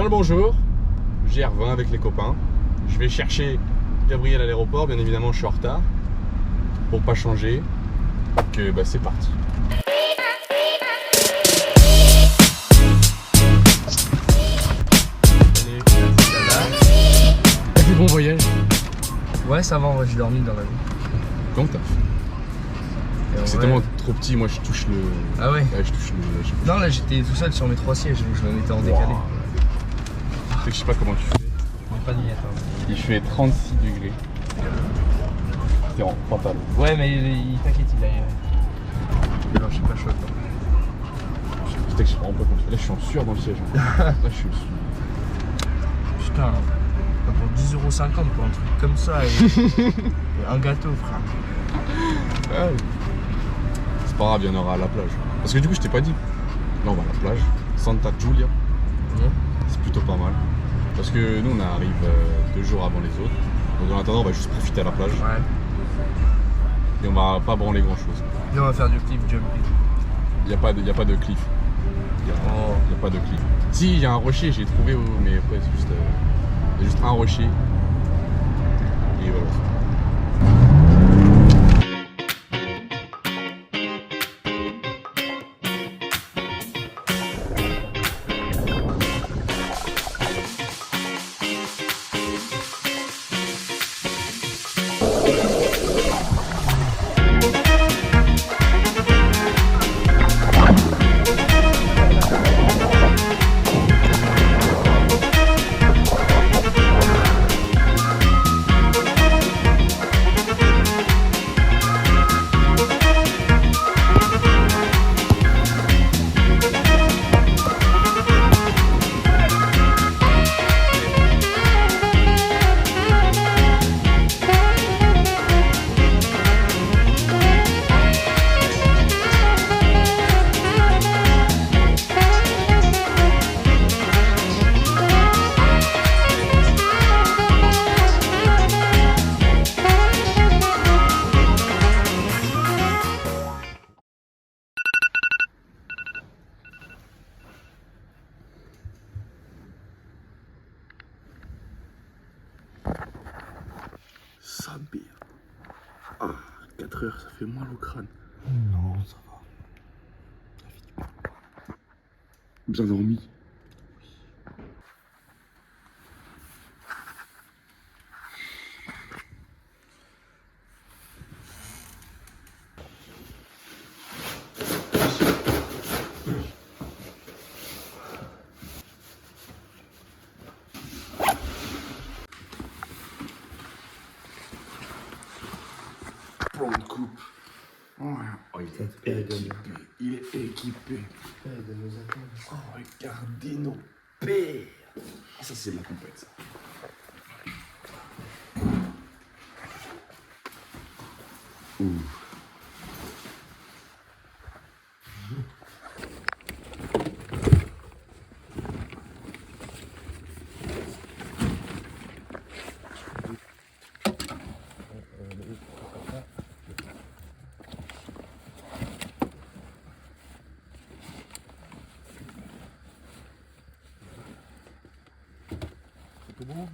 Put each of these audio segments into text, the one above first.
Bien le bonjour, GR20 avec les copains. Je vais chercher Gabriel à l'aéroport, bien évidemment je suis en retard. Pour pas changer, donc bah, c'est parti. T'as fait bon voyage? Ouais, ça va, j'ai dormi dans la vie. Comment t'as fait? C'est tellement trop petit, moi je touche le... Ah ouais? Ouais, je touche le... Non, là j'étais tout seul sur mes 3 sièges, donc je m'en étais en décalé. Wow. Je sais pas comment tu fais. On n'est pas dit, attends. Il fait 36 degrés. T'es en pantalon. Ouais, mais il t'inquiète, il arrive. Alors j'ai pas chaud. Putain, je sais vraiment pas comment tu fais. Là je suis en sueur dans le siège. Là je suis... Putain, pour 10,50€ pour un truc comme ça et un gâteau, frère. Ah oui. C'est pas grave, il y en aura à la plage. Parce que du coup je t'ai pas dit. Là on va à la plage, Santa Giulia. C'est plutôt pas mal. Parce que nous on arrive 2 jours avant les autres. Donc en attendant on va juste profiter à la plage. Ouais. Et on va pas branler grand chose. Et on va faire du cliff jumping. Il n'y a pas de cliff. Il n'y a pas de cliff. Si, il y a un rocher, j'ai trouvé, mais après c'est juste, il y a juste un rocher. Et voilà. Ça merde. Ah, 4 heures, ça fait mal au crâne. Non, ça va. Bien dormi. Prends une coupe. Oh, il est équipé. Il est équipé. Oh, regardez nos pères. Ah, ça, c'est de la compète, ça. Ouh. Bon.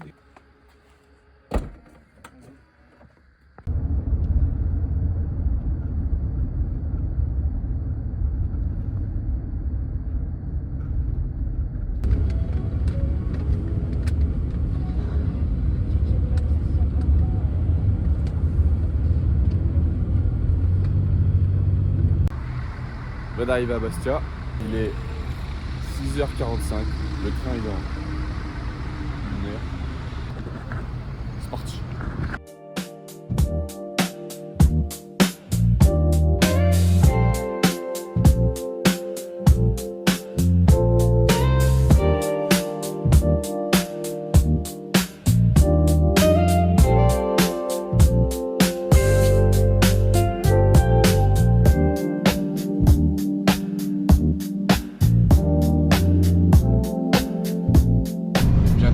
Je viens d'arriver à Bastia, il est 6h45, le train est dans 1 heure. C'est parti.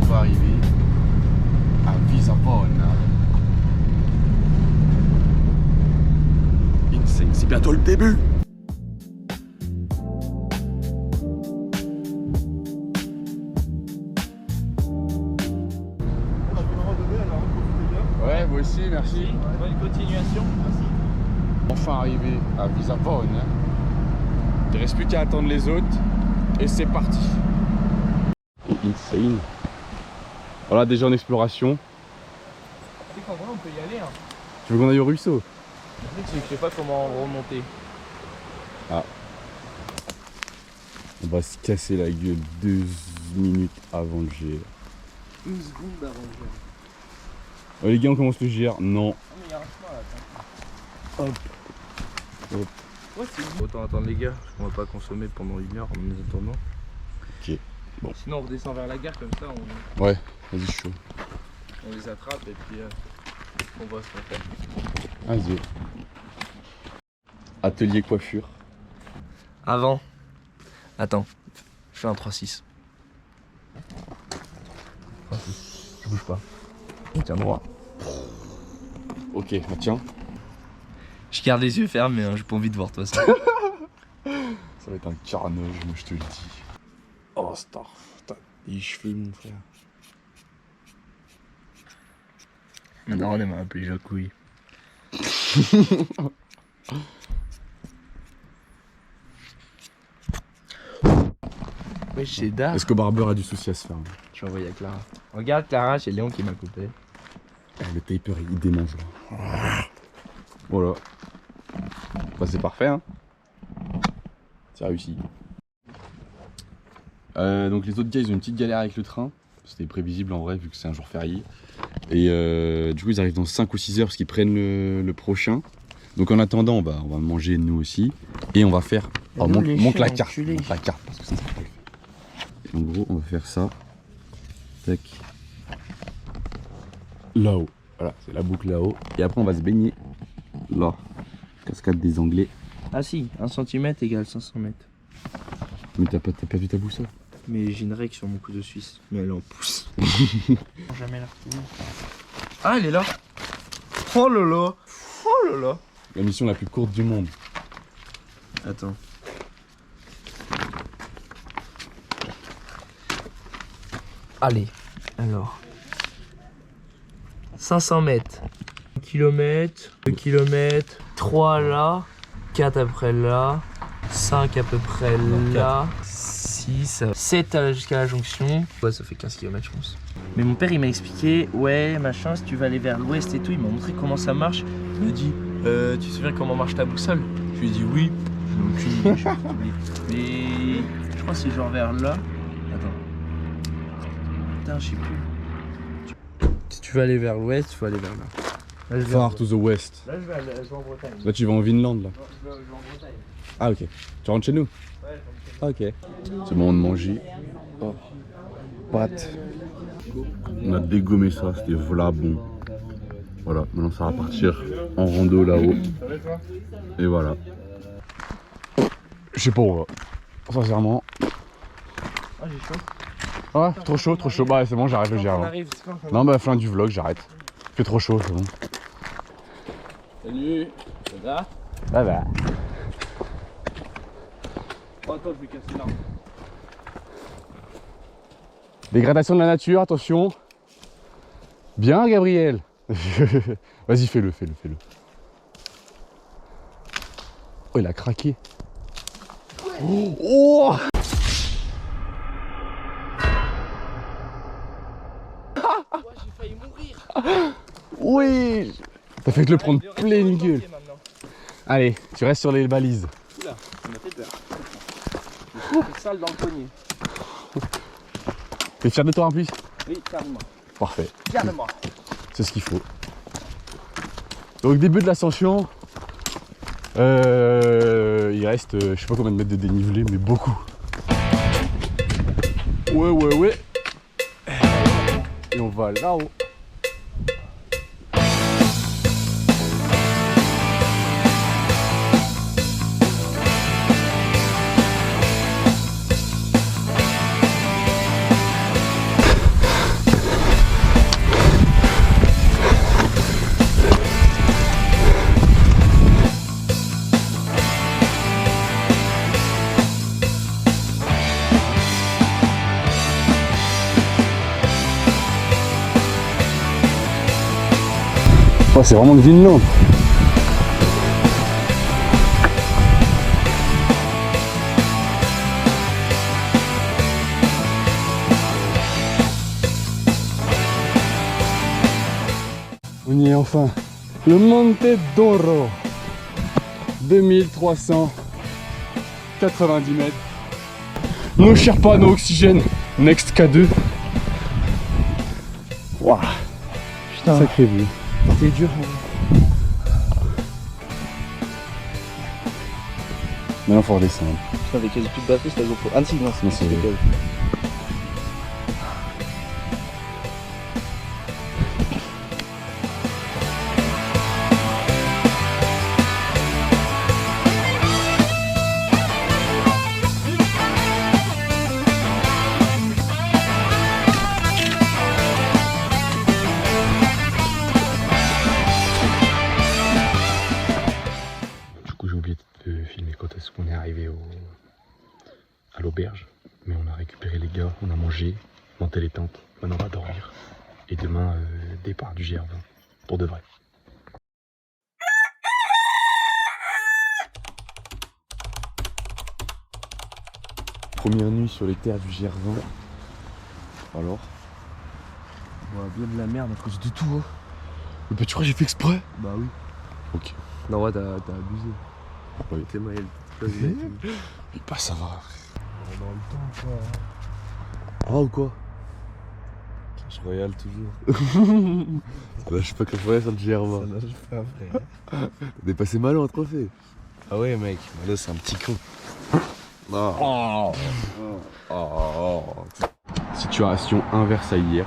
Arriver à Visavona. C'est bientôt le début. merci. Bonne continuation. Merci. Enfin arrivé à Visavone. Hein. Il reste plus qu'à attendre les autres. Et c'est parti. Insane. Voilà, déjà en exploration. Tu sais qu'en vrai, on peut y aller. Hein. Tu veux qu'on aille au ruisseau? Le truc, c'est que je sais pas comment remonter. Ah. On va se casser la gueule 2 minutes avant le GR. 1 seconde avant le GR. Oh, les gars, on commence le GR. Non. Ah, mais il y a un chemin là. Hop. Hop. Ouais, c'est autant attendre les gars, parce qu'on va pas consommer pendant 1 heure en nous attendant. Ok. Bon. Sinon, on redescend vers la gare comme ça, Ouais, vas-y, chaud. on les attrape et puis on voit ce qu'on fait. Vas-y. Atelier coiffure. Avant. Attends, je fais un 3-6. Je bouge pas. Tiens droit. Ok, bah tiens. Je garde les yeux fermés, hein, j'ai pas envie de voir toi ça. Ça va être un carnage, moi je te le dis. Oh, star. T'as les cheveux, mon frère. Maintenant on m'a appelé Jacouille. Ouais, c'est dalle. Est-ce que Barber a du souci à se faire? Je vais envoyer à Clara. Regarde Clara, c'est Léon qui m'a coupé. Le taper il démange là. Voilà. Bah c'est parfait hein. C'est réussi. Donc les autres gars ils ont une petite galère avec le train. C'était prévisible en vrai vu que c'est un jour férié. Et du coup ils arrivent dans 5 ou 6 heures parce qu'ils prennent le prochain. Donc en attendant on va manger nous aussi. Et on va faire... Oh, monte la carte. Monte la carte parce que ça sera pas le fait. En gros on va faire ça. Tac. Là-haut. Voilà, c'est la boucle là-haut. Et après on va se baigner là. Cascade des Anglais. Ah si, 1 cm égale 500 mètres. Mais t'as pas vu ta boussole? Mais j'ai une règle sur mon couteau suisse, mais elle est en pouce. Jamais la retrouver. Ah, elle est là. Oh là là. Oh là là. La mission la plus courte du monde. Attends. Allez, alors. 500 mètres. 1 km, 2 km, 3 là, 4 après là, 5 à peu près là, 6, 7 jusqu'à la jonction. Ouais, ça fait 15 km je pense. Mais mon père il m'a expliqué, ouais machin, si tu vas aller vers l'ouest et tout, il m'a montré comment ça marche. Il m'a dit, tu te souviens comment marche ta boussole? Je lui ai dit oui. Je n'ai aucune idée, j'ai oublié. Mais je crois que c'est genre vers là. Attends. Putain, je sais plus. Si tu veux aller vers l'ouest, il faut aller vers là. Là, Far to the west. Là, je vais en Bretagne. Là tu vas en Vinland là. Non, je vais en Bretagne. Ah ok. Tu rentres chez nous? Ouais, Ah ok. C'est le moment de manger. Oh. Pâtes. On a dégommé ça, c'était voilà bon. Voilà, maintenant ça va partir en rando là-haut. Et voilà. Je sais pas où on va. Sincèrement. Ah, j'ai chaud. Ah, trop chaud, trop chaud. Bah c'est bon, j'arrête le On GR. arrive, c'est quand Non bah fin du vlog, j'arrête. Il fait trop chaud, c'est bon. Salut, ça va? Bye bye. Oh, attends, je vais casser l'arbre. Dégradation de la nature, attention. Bien Gabriel. Vas-y fais-le. Oh il a craqué. Oh, J'ai failli mourir. oui. T'as fait que le prendre plein gueule. Allez, tu restes sur les balises. Oula, ça m'a fait peur. Je suis sale dans le poignet. T'es fier de toi en plus? Oui, carrément. Parfait. Carrément. C'est ce qu'il faut. Donc début de l'ascension. Il reste je sais pas combien de mètres de dénivelé mais beaucoup. Ouais. Et on va là-haut. c'est vraiment le Vinland. On y est enfin. Le Monte d'Oro. 2390 mètres. Nos Sherpas, nos oxygènes. Next K2. Waouh. Putain, Sacré vue. c'était dur. Maintenant faut redescendre. Putain, avec quasi plus de batterie, c'est la GoPro. Ah si, non, Non, c'est- Du coup j'ai oublié de filmer quand est-ce qu'on est arrivé à l'auberge. Mais on a récupéré les gars, on a mangé, monté les tentes. Maintenant on va dormir. Et demain, départ du GR20. Pour de vrai. Première nuit sur les terres du GR20. Alors? On voit bien de la merde à cause de tout. Hein. Mais tu crois que j'ai fait exprès? Bah oui. Ok. Non, ouais, t'as abusé. Oui. T'es Maël. Mais pas ça va. Dans le temps, quoi. Ah ou quoi? Clash Royale, toujours. Ça lâche pas Clash Royale sur le GR20. Ça nage pas, frère. T'as dépassé Malo en trophée. Ah ouais, mec. Malo, c'est un petit con. Oh. Situation inverse à hier.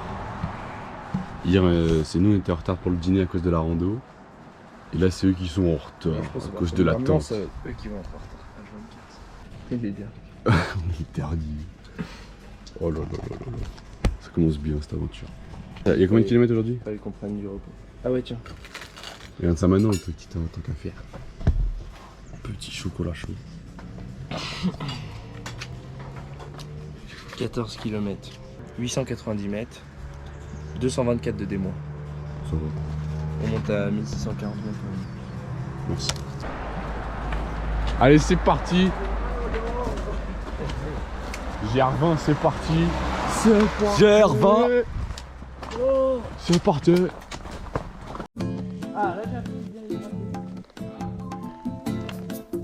Hier, c'est nous on était en retard pour le dîner à cause de la rando. Et là, c'est eux qui sont en retard à cause de la tente. Eux qui vont être en retard. Il est bien. On est perdu. Oh là là là là là. Ça commence bien cette aventure. Il y a combien de kilomètres aujourd'hui? Fallait qu'on prenne du repos. Ah ouais, tiens. Regarde ça maintenant, le petit tant qu'à faire. Petit chocolat chaud. 14 km. 890 mètres. 224 de démo. Ça va. On monte à 1640 mètres. Merci. Allez, c'est parti. GR20, c'est parti. C'est parti. GR20. C'est parti.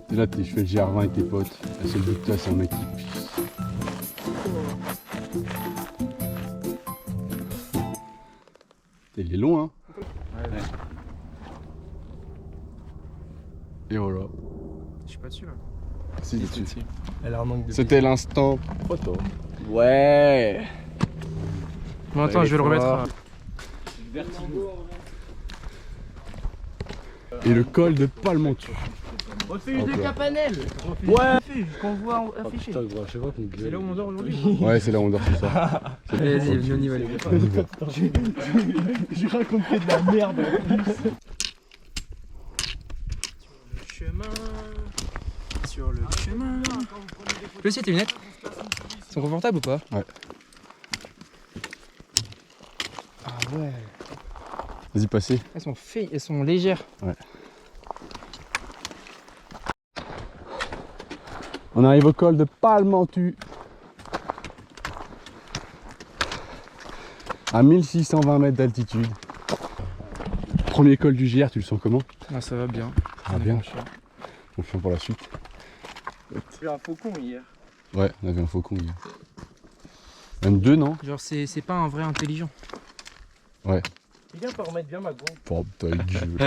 T'es là, je fais le GR20 avec tes potes. La seule but que t'as, c'est un mec qui pisse. Il est long, hein. Ouais. Et voilà. Je suis pas dessus là. Si, t'es dessus. Elle a un manque de. C'était l'instant photo. Ouais. Bon, attends, je vais le remettre. Et le col de Palmentu. Refuge de Capanel. Ouais. Qu'on voit affiché. C'est là où on dort aujourd'hui. Ouais, c'est là où on dort ce soir. Vas-y, on y va les gars. J'ai raconté de la merde. Sur le chemin. Tu peux essayer tes lunettes? Elles sont confortables ou pas? Ouais. Ah ouais. Vas-y, passez. Elles sont légères. Ouais. On arrive au col de Palmentu. À 1620 mètres d'altitude. Premier col du GR, tu le sens comment? Ah, ça va bien. Ça va bien. Confiant pour la suite. J'ai eu un faucon hier. Ouais, on avait un faucon hier. Même deux, non? Genre, c'est pas un vrai intelligent. Ouais. Quelqu'un peut remettre bien ma gourde. Oh putain, avec jeu.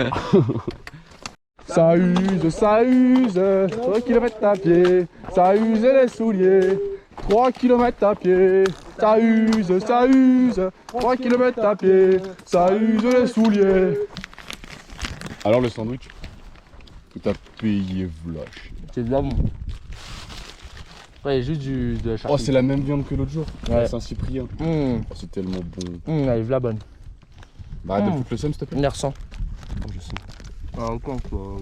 Ça use, ça use. 3 km à pied. Ça use les souliers. 3 km à pied. Ça use, ça use. 3 km à pied. Ça use les souliers. Alors le sandwich que t'as payé Vlach. C'est de l'amour. Ouais, il y a juste de la charcuterie. Oh, c'est la même viande que l'autre jour. Ouais. Saint-Cyprien. Mmh. Oh, c'est tellement bon. Elle est la bonne. Bah, arrête de foutre le seum, s'il te plaît. On les ressent. Oh, je sais. Ah, au camp quoi.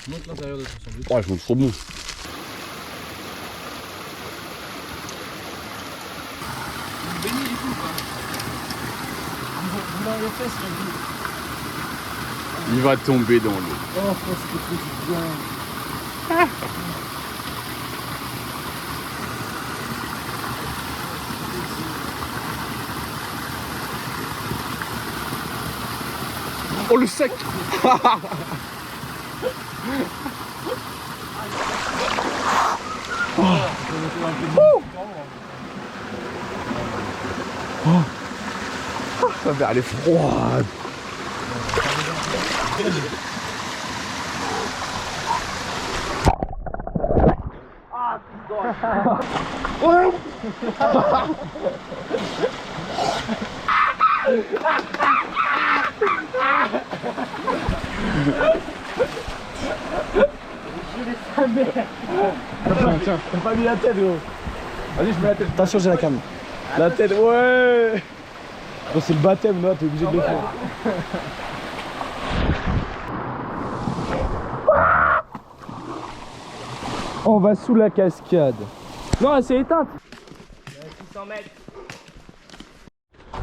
Montre l'intérieur de ton sandwich. Oh, je monte trop bon. Il va tomber dans l'eau. Oh, c'est bien. Oh le sec. Ça va, elle est froide. Tiens, t'as pas mis la tête, gros. Vas-y, je mets la tête. Attention, j'ai la cam. La tête, ouais. Bon, c'est le baptême, là, t'es obligé de le faire. On va sous la cascade. Non, elle s'est éteinte. 600 mètres.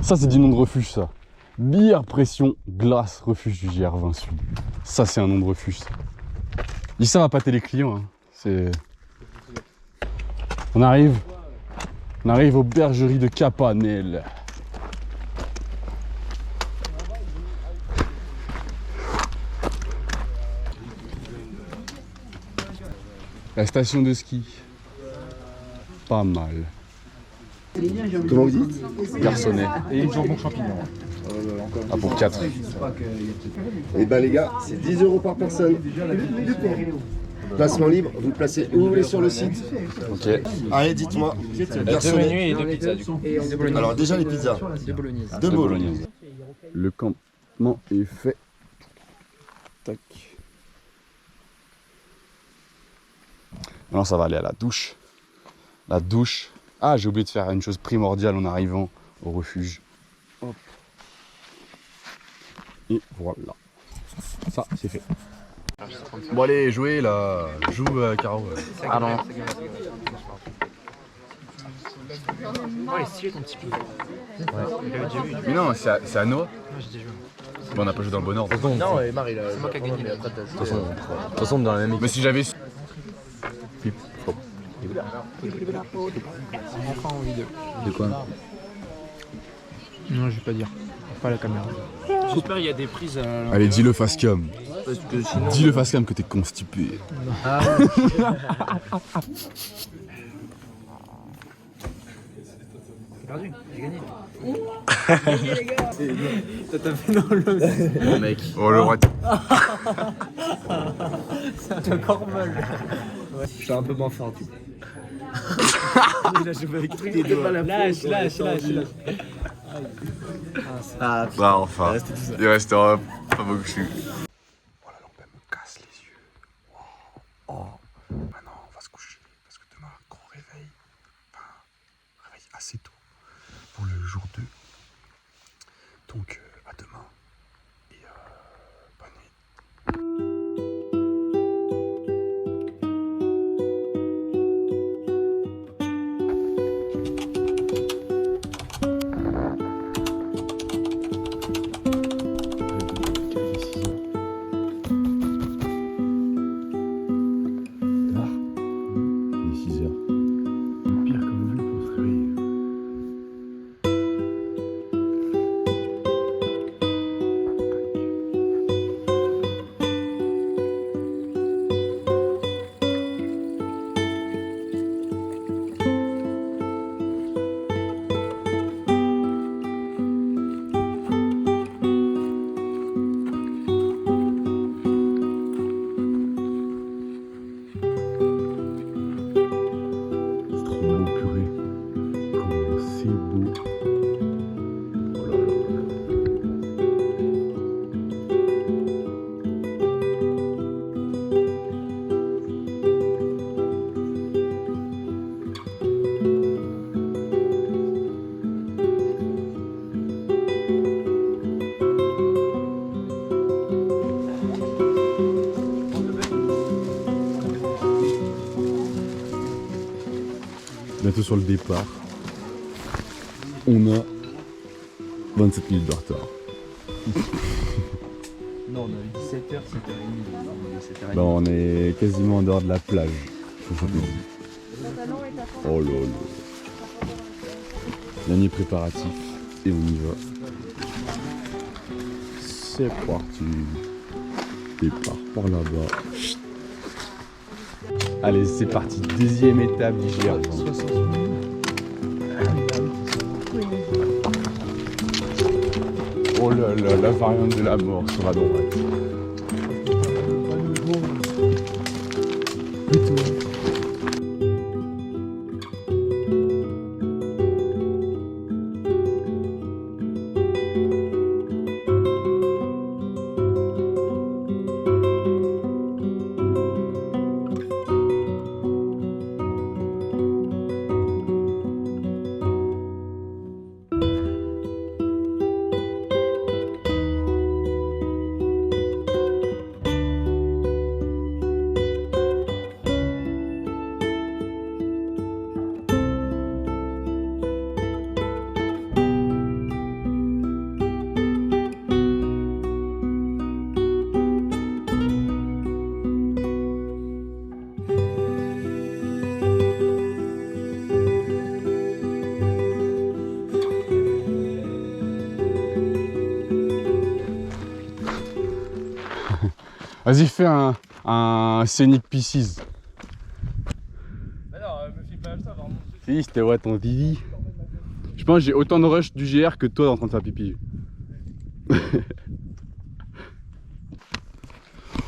Ça c'est du nom de refuge ça. Bière, pression, glace, refuge du GR20 Sud. Ça c'est un nom de refuge ça. Ils savent appâter les clients. Hein. C'est... On arrive aux bergeries de Capanel. La station de ski. Pas mal. Comment vous dites? Garçonnet. Et une jambon champignon. Ah pour 4. Eh ben les gars, c'est 10 € par personne. Placement libre, vous le placez où vous voulez sur le site. Ok. Allez, dites-moi. Deux Garçonnet. menus et deux pizzas du coup. Alors déjà les pizzas. Deux bolognaises. Deux bolognaises. Le campement est fait. Tac. Maintenant ça va aller à la douche. La douche. Ah, j'ai oublié de faire une chose primordiale en arrivant au refuge. Hop. Et voilà. Ça, c'est fait. Bon allez, jouez là. Joue Caro. Ah non. Oh, il est stylé ton petit pied. Mais non, c'est à Noah. Bon, on n'a pas joué dans le bon ordre. Non, et Marie, là. C'est moi qui ai gagné. De toute façon, dans la même équipe. Mais si j'avais... Enfin en vidéo. De quoi? Non, je vais pas dire. Pas la caméra. J'espère qu'il y a des prises à... Allez, dis-le face cam. Parce que sinon... Dis-le face cam que t'es constipé. Ah, J'ai perdu, j'ai gagné. ça t'a fait dans le... Mec. Oh le roi. C'est encore molle. Ouais, je suis un peu moins fort du coup. Il a joué avec tous les doigts. Lâche. Ah, Bah enfin, il restera pas beaucoup que je suis. Oh la lampe elle me casse les yeux. Oh, maintenant on va se coucher parce que demain grand réveil. Enfin, réveil assez tôt pour le jour 2. Donc à demain et bonne nuit. Bientôt sur le départ. On a 27 minutes de retard. Non, on a eu 17h, 7h30. Bah, on est quasiment en dehors de la plage. Oh là là. Dernier préparatif et on y va. C'est parti. Départ par là-bas. Allez, c'est parti. Deuxième étape du GR. Oh là là, la variante de la mort sur la droite. Vas-y, fais un scénic Pieces. Mais non, me fais pas ça, vraiment. Si, c'était ouais ton Didi. Je pense que j'ai autant de rush du GR que toi en train de faire pipi. Là,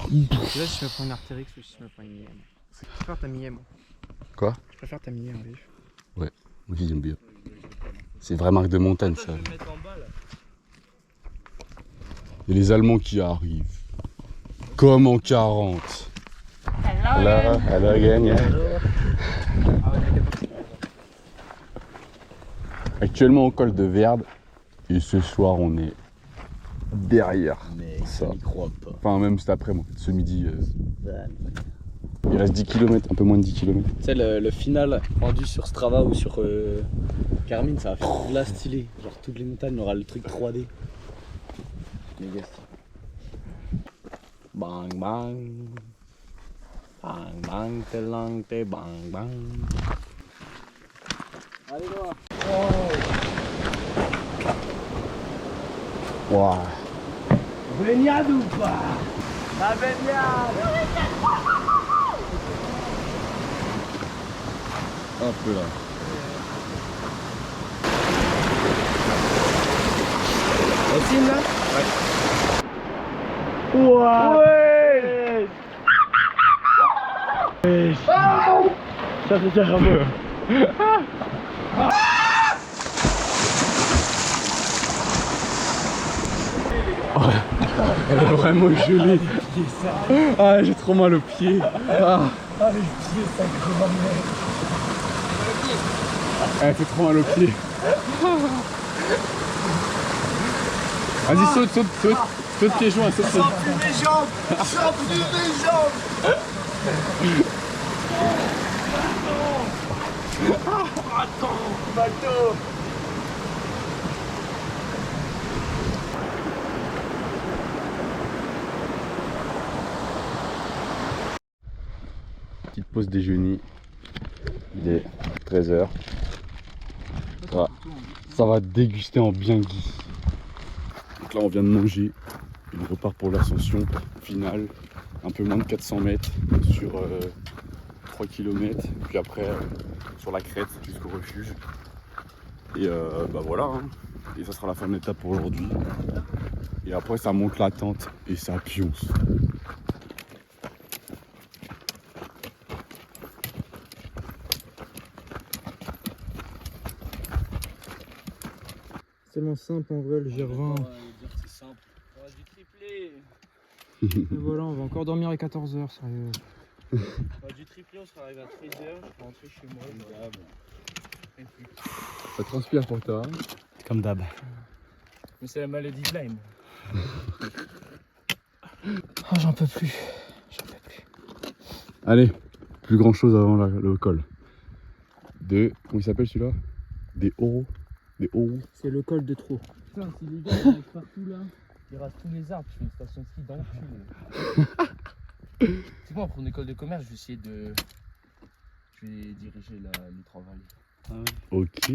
je me prends une Artérix ou si je me prends une IM. Je préfère ta IM. Quoi? Je préfère ta IM, oui. Ouais, moi aussi j'aime bien. C'est vraie marque de montagne ça. Et les Allemands qui arrivent. Comme en 40. Hello, hello again, yeah. Actuellement au col de Verde et ce soir on est derrière ça. Pas. Enfin même cet après-midi, ce midi. Il reste 10 km, un peu moins de 10 km. Tu sais, le final rendu sur Strava ou sur Garmin, ça va faire de la stylé. Genre, toutes les montagnes, on aura le truc 3D. Méga stylé. Bang bang. Bang bang, te lang, te bang bang. Allez, Noah. Waouh. Baignade ou pas? La baignade! Un peu là. On signe là? Ouais. Ça c'est carrément. Elle est vraiment gelée. Ah, j'ai trop mal aux pieds. Ah, les pieds, ça creve ma mère. elle fait trop mal aux pieds. Vas-y, saute, saute, saute. Saute pieds joints, saute. Sans plus mes jambes. Sans plus mes jambes. Attends, bateau. Petite pause déjeuner. Il est 13h. Ça va déguster en bien gui. Donc là on vient de manger. On repart pour l'ascension finale. Un peu moins de 400 mètres sur 3 km. Puis après sur la crête jusqu'au refuge. Et bah voilà. Hein. Et ça sera la fin de l'étape pour aujourd'hui. Et après ça monte la tente et ça pionce. Tellement simple en vrai le GR20. C'est simple. On va du triplé. Et voilà, on va encore dormir à 14h, sérieux. On va du triplé, on sera arrivé à 13h. Je vais rentrer chez moi. Ça transpire pour toi. Comme d'hab. Mais c'est la maladie de Lyme. Oh, j'en peux plus. J'en peux plus. Allez, plus grand chose avant le col. Comment il s'appelle celui-là? Des Oro. Des Oro. C'est le col de trop. Putain, si les gars ils arrivent partout là. Il rase tous les arbres, je fais une station de ski dans le cul. C'est quoi, pour une école de commerce, je vais essayer de. Je vais diriger les trois vallées. Ok.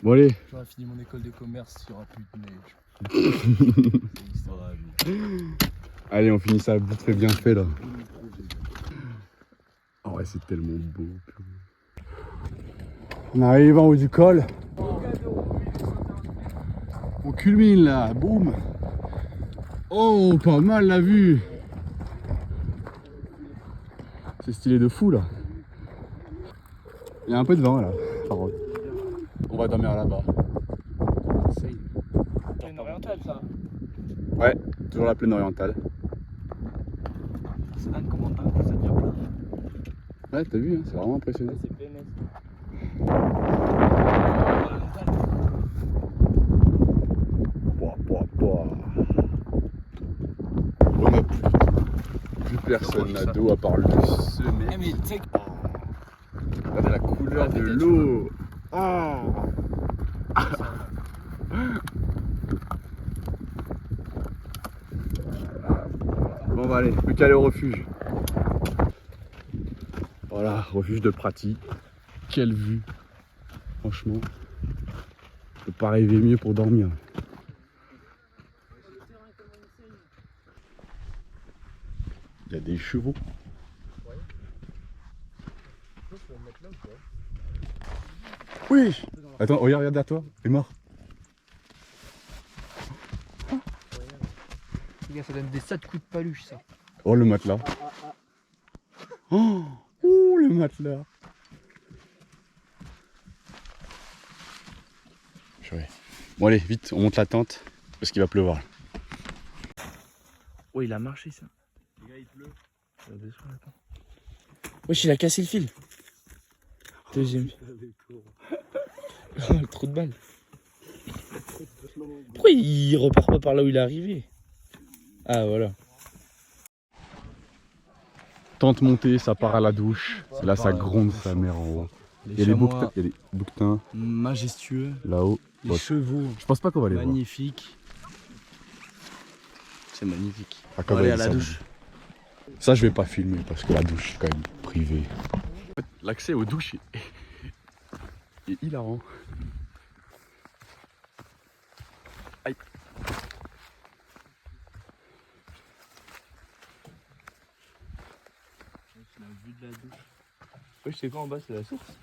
Bon allez. J'aurai fini mon école de commerce, il n'y aura plus de neige. Allez, on finit ça vite fait bien fait là. Oh ouais, c'est tellement beau. On arrive en haut du col. On culmine là, boum. Oh, pas mal la vue. C'est stylé de fou là. Il y a un peu de vent là, par contre. On va dormir là-bas. C'est une orientale ça. Ouais, toujours la plaine orientale. C'est dingue comment ça devient plat. Ouais, t'as vu, hein, c'est vraiment impressionnant. C'est PNS. On a plus personne là d'eau à part lui. Ce mec. Mais tu sais que. Regardez la couleur de l'eau. Ah. Bon, on va aller, plus qu'à aller au refuge. Voilà, refuge de Prati. Quelle vue. Franchement, je peux pas rêver mieux pour dormir. Il y a des chevaux. Oui. Attends, regarde derrière toi, il est mort. Regarde, ça donne des tas de coups de paluche ça. Oh le matelas. Oh, ouh, le matelas. Purée. Bon allez, vite, on monte la tente parce qu'il va pleuvoir. Oh, il a marché ça. Les gars, il pleut. Wesh, il a cassé le fil. Deuxième. Le trou de balle. Pourquoi il repart pas par là où il est arrivé? Ah voilà. Tente montée, ça part à la douche. C'est là, ça gronde sa mère en haut. Il y a des bouquetins majestueux, là-haut. les Bon, chevaux je pense pas qu'on va les voir. magnifiques. C'est magnifique. Ah, On va aller à ça, la douche. Ça, je vais pas filmer parce que la douche est quand même privée. L'accès aux douches est hilarant. Aïe. La vue de la douche. Ouais, je sais quoi en bas, c'est la source.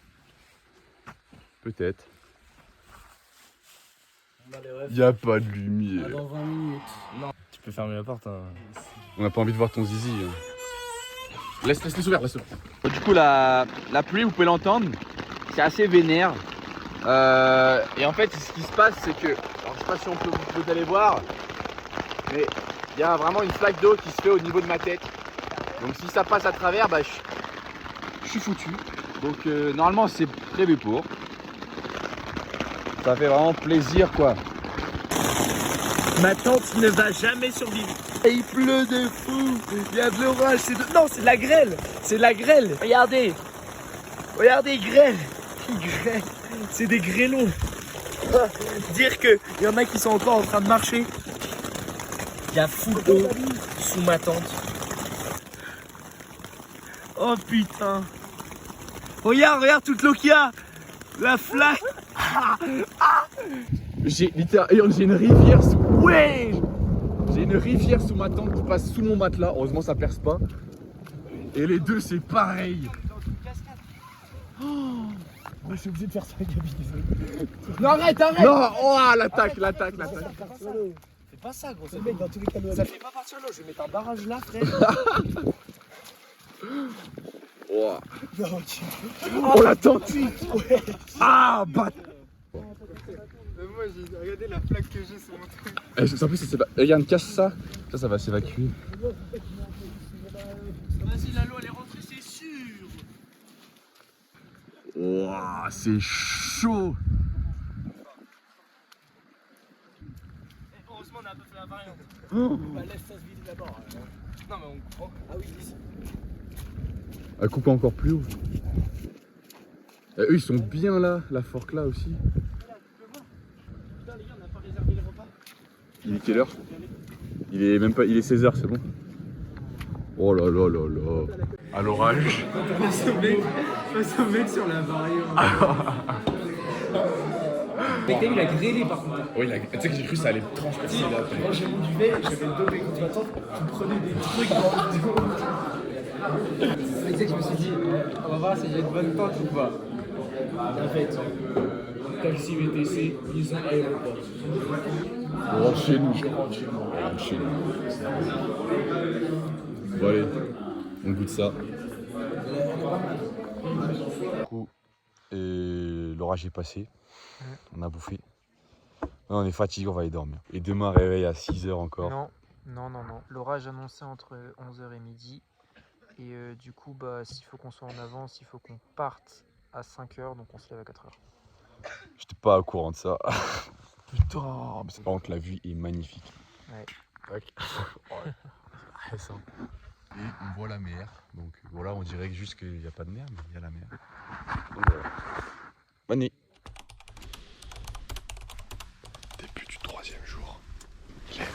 Peut-être. Y a pas de lumière. Dans 20 minutes. Tu peux fermer la porte. Hein. On n'a pas envie de voir ton zizi. Hein. Laisse-les ouverts, laisse-les. Du coup, la pluie, vous pouvez l'entendre, c'est assez vénère. Et en fait, ce qui se passe, c'est que, alors je sais pas si vous pouvez aller voir, mais il y a vraiment une flaque d'eau qui se fait au niveau de ma tête. Donc si ça passe à travers, bah, je suis foutu. Donc normalement, c'est prévu pour. Ça fait vraiment plaisir, quoi. Ma tante ne va jamais survivre. Et il pleut de fou. Il y a de l'orage. Non, c'est de la grêle. C'est de la grêle. Regardez. Regardez, il grêle. Il grêle. C'est des grêlons. Dire qu'il y en a qui sont encore en train de marcher. Il y a full eau sous ma tente. Oh putain. Regarde toute l'eau qu'il y a. La flaque. J'ai une rivière sous. Ouais. J'ai une rivière sous ma tente qui passe sous mon matelas. Heureusement, ça perce pas. Et les deux, c'est pareil. Oh, je suis obligé de faire ça, Gabi. Non, arrête. Non, oh, l'attaque. Fais pas ça, gros. Mec, dans tous les cas, ça fait pas partir l'eau. Je vais mettre un barrage là, frère. Oh, Non, oh la tente. Ah, bat. Moi j'ai regardé la plaque que j'ai sur mon truc. En plus, regarde, casse ça. Ça va s'évacuer. Vas-y, la loi, elle est rentrée, c'est sûr. Ouah, c'est chaud. Heureusement, on a un peu fait la variante. Oh. Bah, laisse ça se vider d'abord. Non, mais on comprend. Ah oui, ici. Elle coupe encore plus haut. Et eux, ils sont bien là, la forque là aussi. Putain, les gars, on n'a pas réservé le repas. Il est quelle heure? Il est même pas. Il est 16h, c'est bon? Oh là là là là. À l'orage. Face au mec sur la variante. Mais t'as vu, il a grêlé par contre. Oui, tu sais que j'ai cru que ça allait transpercer là. Moi j'ai bu du lait, j'avais le dos et quand tu m'attends, tu prenais des trucs dans le dos. Tu sais que je me suis dit, on va voir si j'ai une bonne tente ou pas. En fait, taxi VTC, liaison aéroport. On rentre chez nous. Bon allez, on goûte ça. Du coup, et l'orage est passé. On a bouffé. Non, on est fatigué, on va aller dormir. Et demain, réveil à 6h encore. Non. L'orage annoncé entre 11h et midi. Et du coup, bah, s'il faut qu'on soit en avance, il faut qu'on parte à 5h, donc on se lève à 4h. J'étais pas au courant de ça. Putain, mais par contre, la vue est magnifique. Ouais. Tac. Ouais, ça. Et on voit la mer. Donc voilà, on dirait juste qu'il n'y a pas de mer, mais il y a la mer. Donc voilà. Bonne nuit. Début du 3e jour. Il est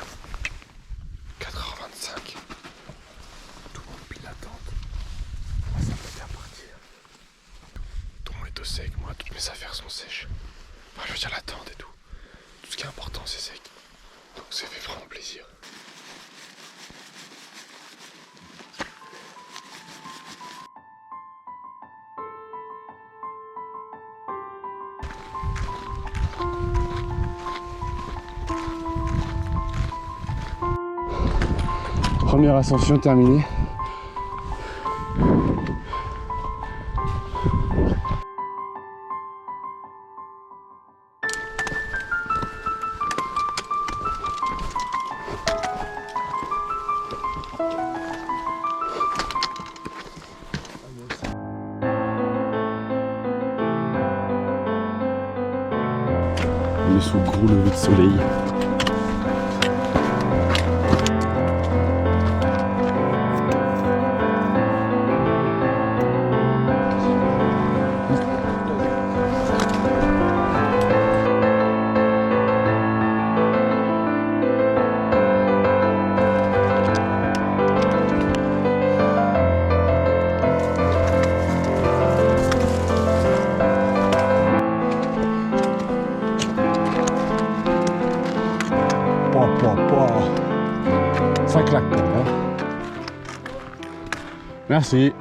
4h25. Tout le monde plie la tente. Ça va bien partir. Tout le monde est au sec. Moi, toutes mes affaires sont sèches. Enfin, je veux dire la tente et tout. Tout ce qui est important, c'est sec. Donc ça fait vraiment plaisir. Première ascension terminée. On est sous le gros lever de soleil. Ça claque quand même. Merci.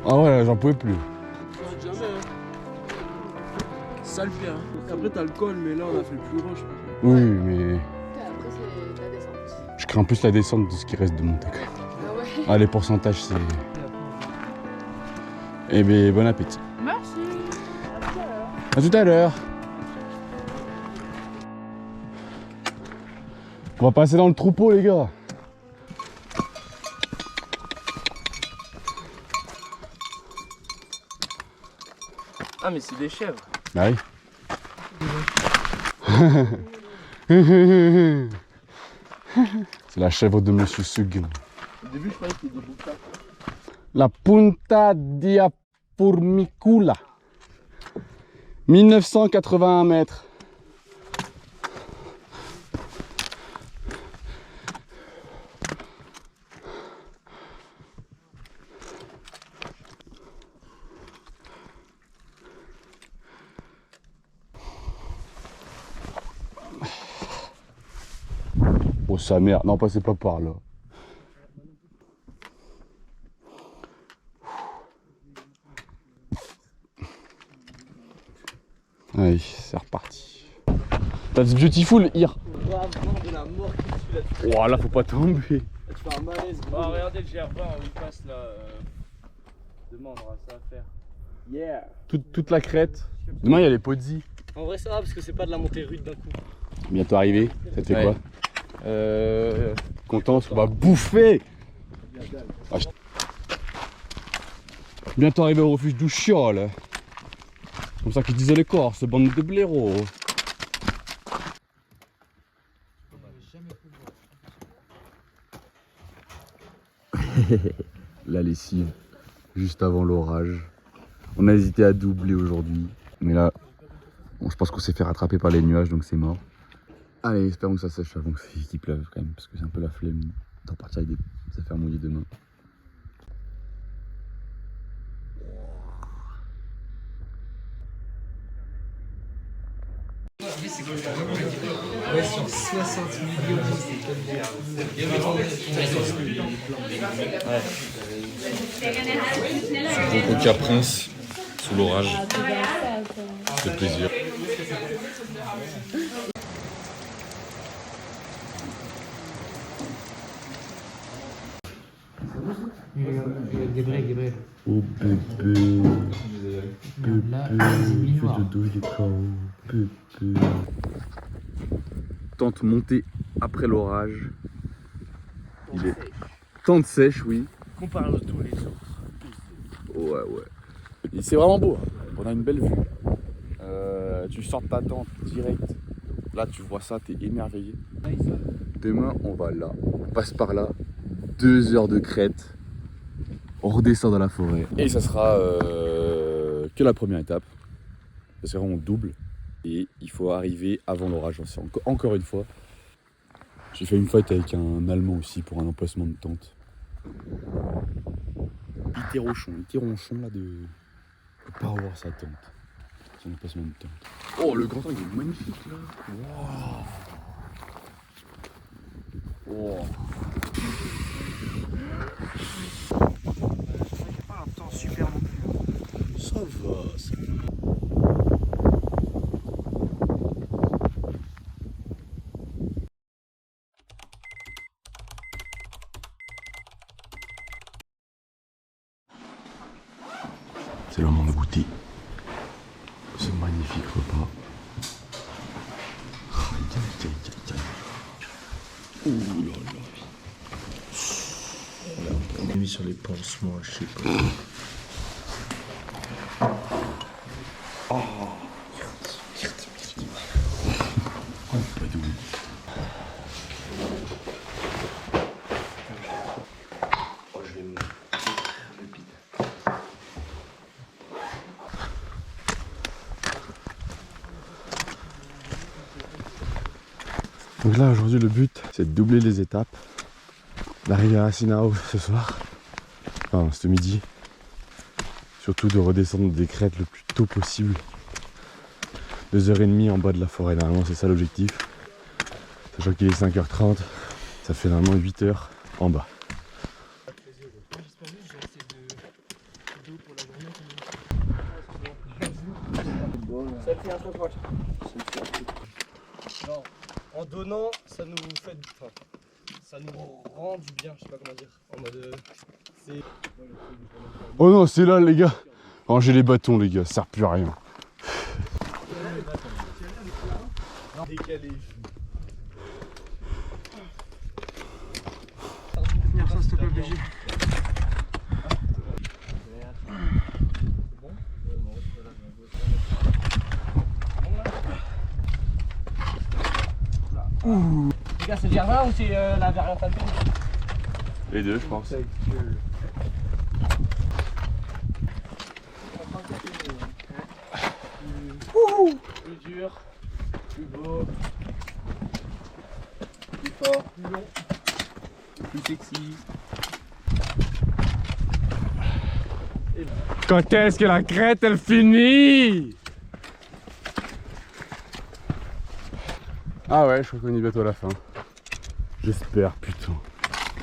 Ah ouais, j'en pouvais plus. Jamais, hein. Ça le pire. Après t'as le col, mais là on a fait le plus gros, je pense. Oui, mais Après, c'est la descente. je crains plus la descente de ce qui reste de monter quand même. Ah ouais. Ah, les pourcentages, c'est... Eh bien, bon appétit. Merci. À tout à l'heure. On va passer dans le troupeau, les gars. Ah, mais c'est des chèvres. Bah oui. C'est la chèvre de Monsieur Sug. Au début, je croyais que c'était des boucles. La Punta di Formicula. 1981 mètres. Oh sa mère, non passez pas par là. Allez, c'est reparti. That's beautiful here. De la mort qui tue là-dessus. Oh là, faut pas tomber. Tu fais un malaise. Oh, regardez le GR20 où il passe là. Demain, on aura ça à faire. Yeah. Toute la crête. Demain, il y a les Pozzi. En vrai, ça va parce que c'est pas de la montée rude d'un coup. Bientôt arrivé. Ça te fait Ouais. quoi? Content, on va bouffer. Ah, bientôt arrivé au refuge d'Ouchiol. Comme ça qu'ils disaient les Corses, bande de blaireaux. La lessive, juste avant l'orage. On a hésité à doubler aujourd'hui, mais là, je pense qu'on s'est fait rattraper par les nuages, donc c'est mort. Allez, espérons que ça sèche avant qu'il pleuve quand même, parce que c'est un peu la flemme d'en partir avec des affaires mouillées demain. Ouais, sur 60 millions, c'est comme des... Donc au Cap Prince, sous l'orage, c'est plaisir. Gabriel. Oh bébé, Là, fais dodo, il est KO, bébé. Tente montée après l'orage. Il est tente sèche, oui. Comparé à tous les autres. Ouais. Et c'est vraiment beau, hein. On a une belle vue. Tu sors de ta tente direct. Là, tu vois ça, t'es émerveillé. Demain, on va là. On passe par là. 2 heures de crête. On redescend dans la forêt. Et ça sera que la première étape. C'est vraiment double. Et il faut arriver avant l'orage. Encore une fois. J'ai fait une fight avec un Allemand aussi pour un emplacement de tente. Il était ronchon là de pas revoir sa tente. Son emplacement de tente. Oh, le grand angle est magnifique là. Wow. Oh. Pas un temps super non plus. Ça va, ça va. C'est le moment de goûter ce magnifique repas. Ouh là là. On est mis sur les pansements, je sais pas. Pas doux. Donc là aujourd'hui le but c'est de doubler les étapes, d'arriver à Asinao ce soir, enfin ce midi, surtout de redescendre des crêtes le plus tôt possible, 2h30 en bas de la forêt, normalement c'est ça l'objectif, sachant qu'il est 5h30, ça fait normalement 8h en bas. En donnant, ça nous fait, enfin, ça nous rend du bien, je sais pas comment dire. En mode, c'est. Oh non, c'est là les gars. Rangez les bâtons les gars, ça sert plus à rien. Décalé. Ça, s'il te plaît, BG. Les gars, c'est le Gervin ou c'est la variante alpine? Les deux je pense. Plus dur, plus beau, plus fort, plus long, plus sexy. Quand est-ce que la crête elle finit? Ah ouais, je crois qu'on y va bientôt à la fin. J'espère, putain.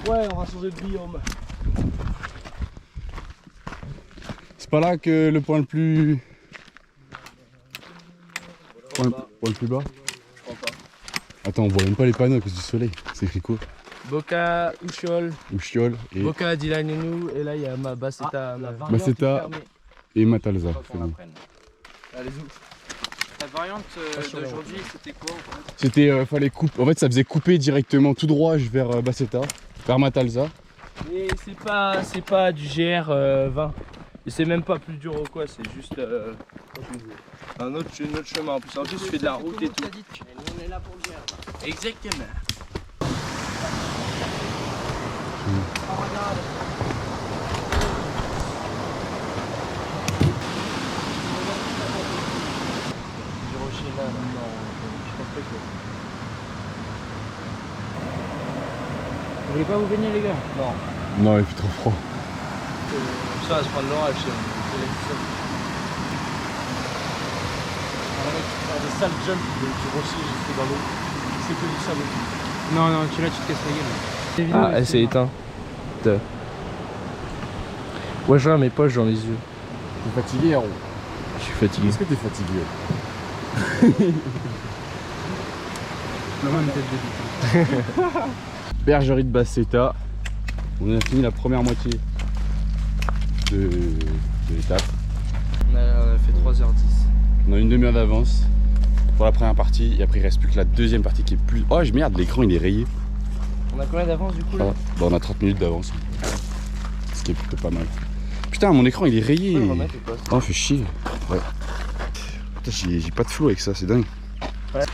Ouais, on va changer de biome. C'est pas là que le point le plus... Point le plus bas? Je crois pas. Attends, on voit même pas les panneaux à cause du soleil. C'est écrit quoi? Boca, Uchiol, Ou Chiol et Boca, Dilanenu, et là il y a ma Basseta. Basseta et Matalza. C'est bon. Allez, où? La variante d'aujourd'hui, c'était quoi en fait? C'était, fallait couper. En fait, ça faisait couper directement tout droit vers Basseta, vers Matalza. Et c'est pas du GR20. Et c'est même pas plus dur ou quoi, c'est juste Un autre chemin. En plus, je fais de la route et tout. On est là pour le GR. exactement. Vous voulez pas vous baigner les gars? Non. Non, il fait trop froid. Ça va se prendre l'orage, c'est On va faire des sales jumps du rocher jusque dans l'eau. C'est que du sable. Non, non, tu là, tu te casses la gueule. Ah, elle s'est éteinte. Ouais, je vois mes poches dans les yeux. T'es fatigué, héros? Je suis fatigué. Est-ce que t'es fatigué? Non, même tête de Bergerie de Basseta. On a fini la première moitié de l'étape. On a fait 3h10. On a une demi-heure d'avance pour la première partie et après il reste plus que la deuxième partie qui est plus... Oh merde, l'écran il est rayé. On a combien d'avance du coup Ah, là? bah, on a 30 minutes d'avance. Ce qui est plutôt pas mal. Putain, mon écran il est rayé. Oh, fait chier. Ouais. Putain, j'ai pas de flow avec ça, c'est dingue. Ouais.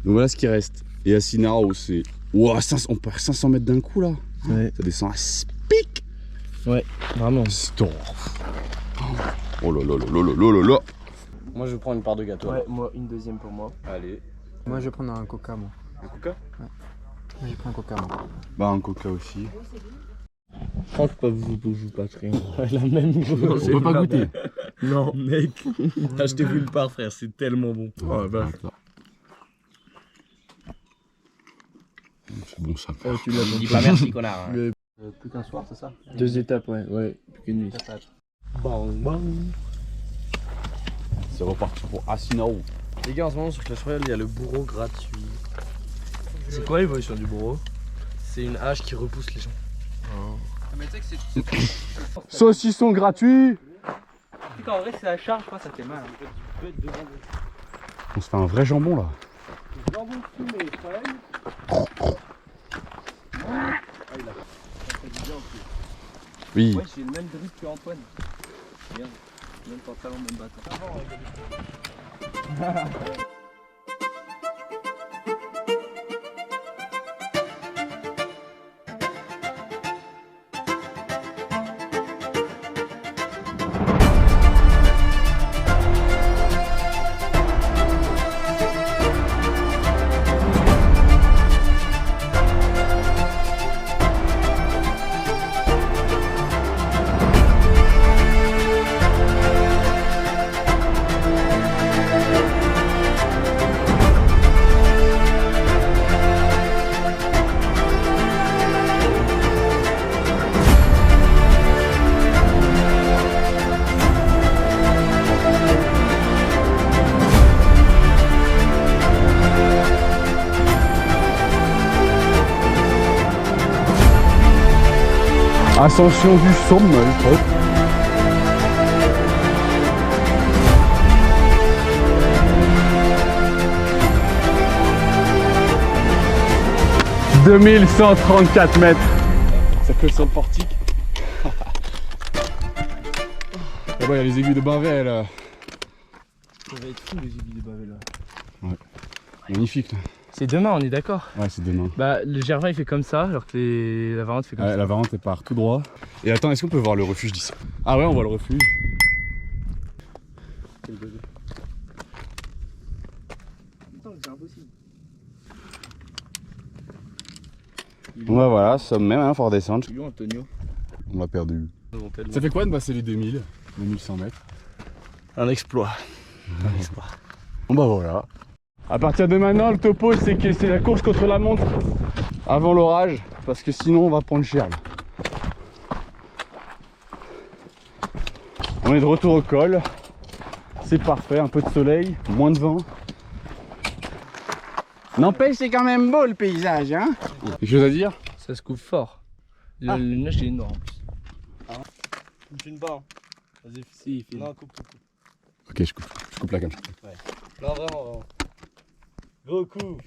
Donc voilà ce qui reste. Et à Sinaro, c'est... Wow, on perd 500 mètres d'un coup là. Ouais. Ça descend à pic. Ouais, vraiment. C'est trop. Oh là là là là là là là. Moi je prends une part de gâteau. Ouais, moi, une deuxième pour moi. Allez. Moi, je vais prendre un coca, moi. Un coca? Ouais. J'ai pris un coca, moi. Bah un coca aussi. Franck, pas vous Patreon. La même chose. On peut pas goûter. Non mec. Achetez-vous une part frère, c'est tellement bon. Oh la vache. C'est bon ça. Tu l'as Dis pas merci connard. Hein. Plus qu'un soir, c'est ça? 2 étapes, ouais, plus qu'une nuit. Bang bang. C'est reparti pour Asinao. Les gars, en ce moment sur Clash Royale, il y a le bourreau gratuit. C'est quoi l'évolution du bourreau? C'est une hache qui repousse les gens. Mais tu sais que c'est. Saucisson gratuit. En vrai, c'est la charge, je crois, ça fait mal. On se fait un vrai jambon là. Jambon fumé, Oui. Ouais, j'ai le même drip que Antoine. Regarde, même pantalon, même bâton. Ascension du Somme. 2134 mètres. Ça colle sur le portique. Là-bas il y a les aiguilles de Bavet là. Ça va être fou les aiguilles de Bavet là. Ouais. Magnifique là. C'est demain, on est d'accord? Ouais, c'est demain. Bah, le Gervin il fait comme ça, alors que la Varante fait comme ça. La Varante elle part tout droit. Et attends, est-ce qu'on peut voir le refuge d'ici? Ah ouais, on voit le refuge. Bon bah voilà, sommet, hein, faut redescendre. Antonio. On l'a perdu. Ça fait quoi de passer les 2000, 2100 mètres? Un exploit. Bon bah voilà. À partir de maintenant, le topo c'est que c'est la course contre la montre avant l'orage, parce que sinon on va prendre cher là. On est de retour au col. C'est parfait, un peu de soleil, moins de vent. N'empêche, c'est quand même beau le paysage, hein. Quelque chose à dire? Ça se coupe fort. Le neige est énorme en plus. Coupe une barre. Vas-y, Si, il non, coupe. Ok, je coupe la cam. Non, vraiment. Gros coup.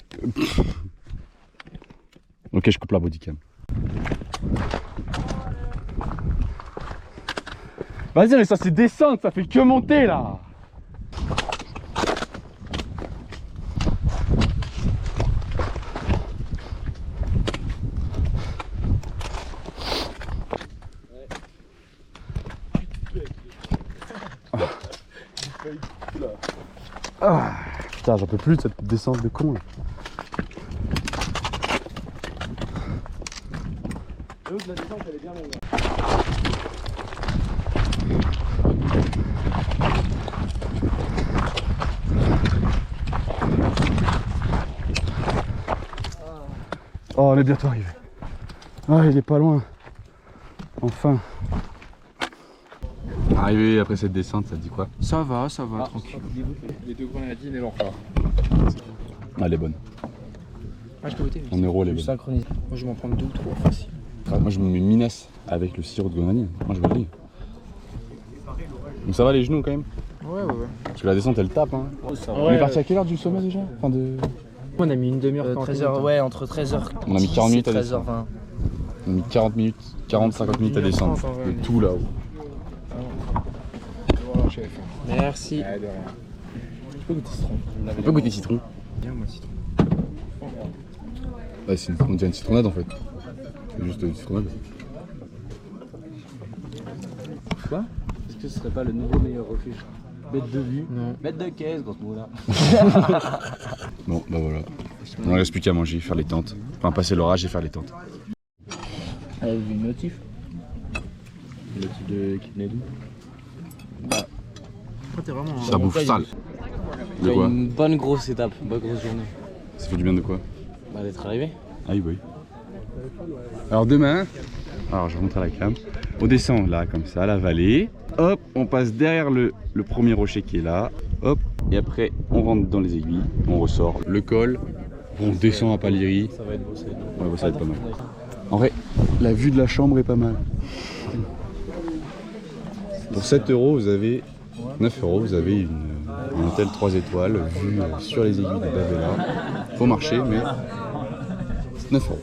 Ok, je coupe la bodycam. Vas-y, mais ça c'est descendre, ça fait que monter là. Ah, putain, j'en peux plus de cette descente de con là. L'autre, la descente, elle est bien longue. Oh, on est bientôt arrivé. Ah, il est pas loin. Enfin. Arrivé après cette descente, ça te dit quoi? Ça va, tranquille. Les deux grenadines et l'enfant. Ah, elle est bonne. Ah, je peux goûter. En euros, elle est bonne. Synchronisé. Moi, je vais m'en prendre 2 ou 3 facile. Ah, moi, je me mets une minace avec le sirop de grenadine. Moi, je valide. Donc, ça va les genoux quand même? Ouais. Parce que la descente, elle tape. Hein. On est parti à quelle heure du sommet déjà? Enfin, de... On a mis une demi-heure. 13h, ouais, entre 13h. On a mis 40 minutes à 13h20. descendre. On a mis 40 minutes, 40-50 minutes à descendre. De tout là-haut. Merci. On peut goûter citron. Bien, moi, citron. Ouais, on dirait une citronnade en fait. C'est juste une citronnade. Quoi? Est-ce que ce serait pas le nouveau meilleur refuge? Bête de vue. Non. Bête de caisse, grosso modo là. Bon, bah voilà. On ne reste plus qu'à manger, faire les tentes. Enfin, passer l'orage et faire les tentes. Elle a vu le motif. Le motif de Kennedy. T'es vraiment. Ça bouffe sale. De quoi? Une bonne grosse étape, une bonne grosse journée. Ça fait du bien de quoi? Bah d'être arrivé. Ah oui. Alors demain, alors je rentre à la cam. On descend là comme ça, la vallée. Hop, on passe derrière le premier rocher qui est là. Hop, et après on rentre dans les aiguilles, on ressort le col, on descend à Palieri. Ça va être bossé. Ouais, bah, ça va être pas mal. En vrai, la vue de la chambre est pas mal. Pour 7 €, vous avez 9 €, vous avez un hôtel 3 étoiles, vue sur les aiguilles de Bavela. Faut marcher, mais c'est 9 €.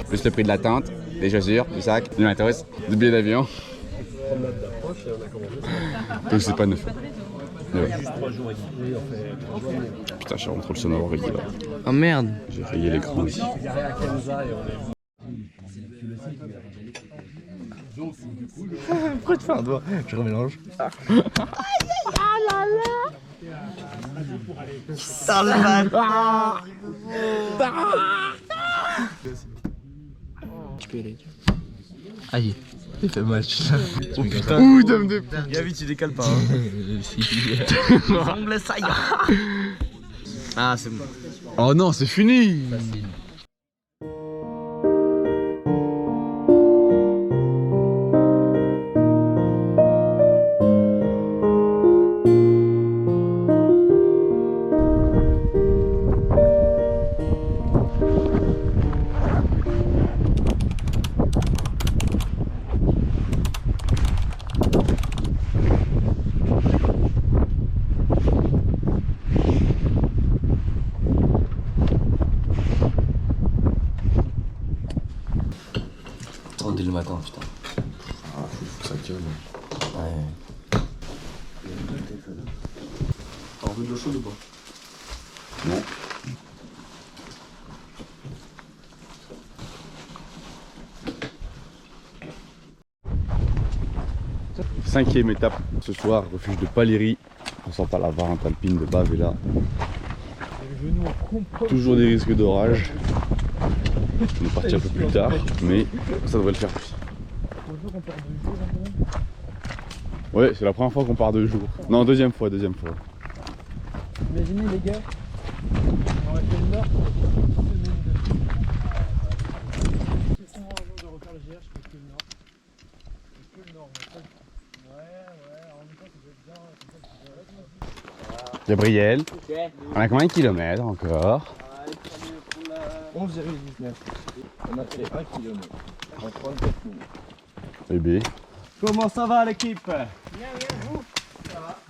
Plus le prix de la tente, des chaussures, du sac, du matos, du billet d'avion. Donc c'est pas 9 €. Mais ouais. Putain, je suis rentré le son avoir réglé là. Oh merde. J'ai rayé l'écran ici. Pourquoi tu fais un doigt? Je remélange. Tu peux y aller. Aïe. Il fait match. Oh putain. Ouh, dame de... Gavi, tu décales pas. Hein. Semble ça. Ah, c'est bon. Oh non, c'est fini. Facile. Dès le matin, putain. Ah, faut que ça calme. Ouais. T'as envie de l'eau chaude ou pas? Non. Cinquième étape ce soir, refuge de Palieri. On sort à la variante alpine de Bavela. Toujours des risques d'orage. On est parti un peu plus tard, mais ça devrait le faire aussi. Ouais, c'est la première fois qu'on part 2 jours. Non, deuxième fois. Imaginez les gars, on aurait fait le nord pour de refaire le GR, je fais que le nord. Que le nord, en même temps, ça doit être bien. Gabriel, on a combien de kilomètres encore? 11,19. On a fait 1 km en 34 minutes. Bébé. Comment ça va l'équipe? Bien, vous?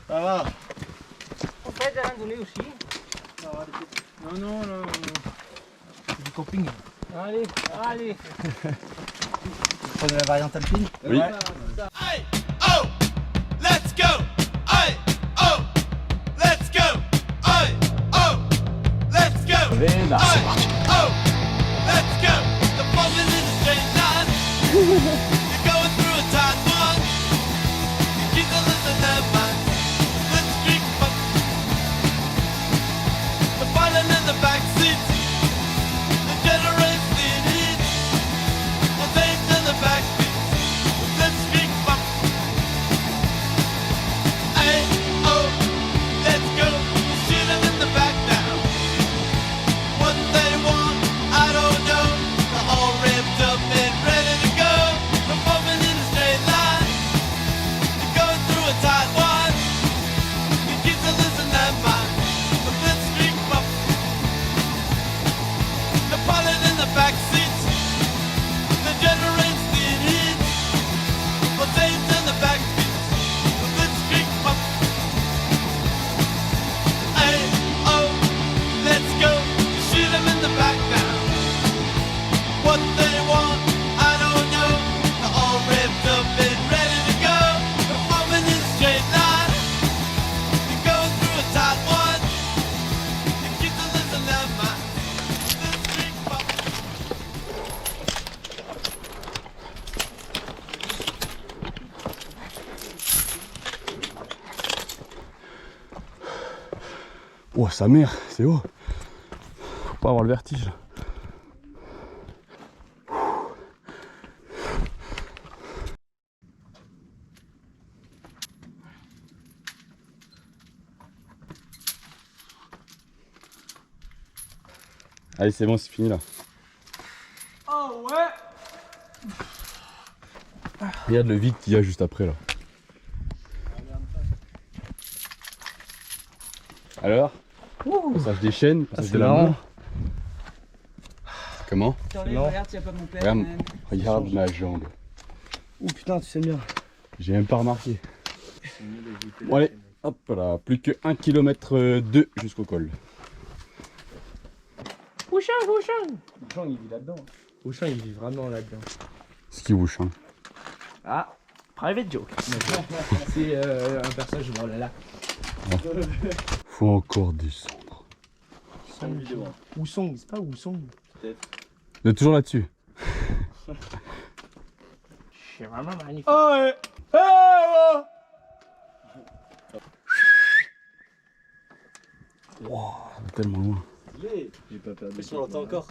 Ça va. On fait de la randonnée aussi? Non, c'est du camping. Allez. Vous prenez la variante alpine? Oui. Hey, oh, let's go. Hey, oh, let's go. Hey, oh, let's go. Vénard. C'est parti. Oh, let's go. The fun is in a straight line. You're going through a tight one. You keep the listen their mind. Let's drink fun. The violin in the back seat. The generous in it. Well, they Oh sa mère, c'est haut. Faut pas avoir le vertige là. Allez, c'est bon, c'est fini là. Oh ouais. Regarde le vide qu'il y a juste après là. Alors, passage des chaînes, passage de l'amour. Comment? Regarde s'il n'y a pas mon père. Regarde, regarde ma jambe. Oh putain, tu sais bien. J'ai même pas remarqué. Bon allez, hop là, plus que 1 km 2 jusqu'au col. Wouchang. Jean, il vit là-dedans. Wouchang, il vit vraiment là-dedans. C'est qui Wouchang? Ah, private joke. C'est un personnage de Brawlhalla. Faut encore descendre. Wusong, c'est pas Wusong. Vous êtes toujours là-dessus? C'est vraiment magnifique. Oh ouais. Wow, tellement loin. J'ai pas perdu. Est-ce qu'on l'entend encore?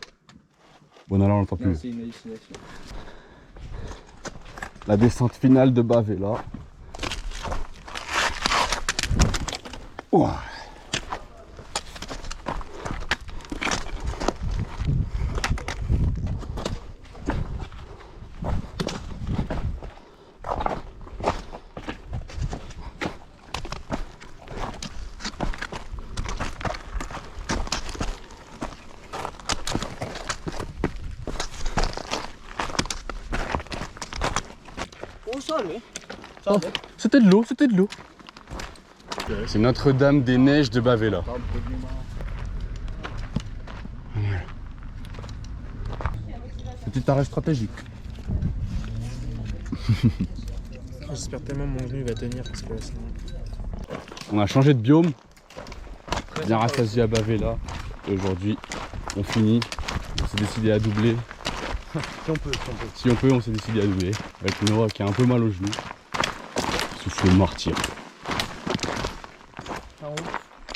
Bon alors on l'entend Non, plus. c'est une hallucination. La descente finale de Bavela. Ouah. C'était de l'eau, c'était de l'eau. C'est Notre-Dame des Neiges de Bavela. Voilà. Petit arrêt stratégique. J'espère tellement mon genou va tenir parce que sinon. On a changé de biome. Bien rassasié à Bavela. Et aujourd'hui, on finit. On s'est décidé à doubler. Si on peut, on s'est décidé à doubler. Avec Noah qui a un peu mal au genou. Souffle le martyr.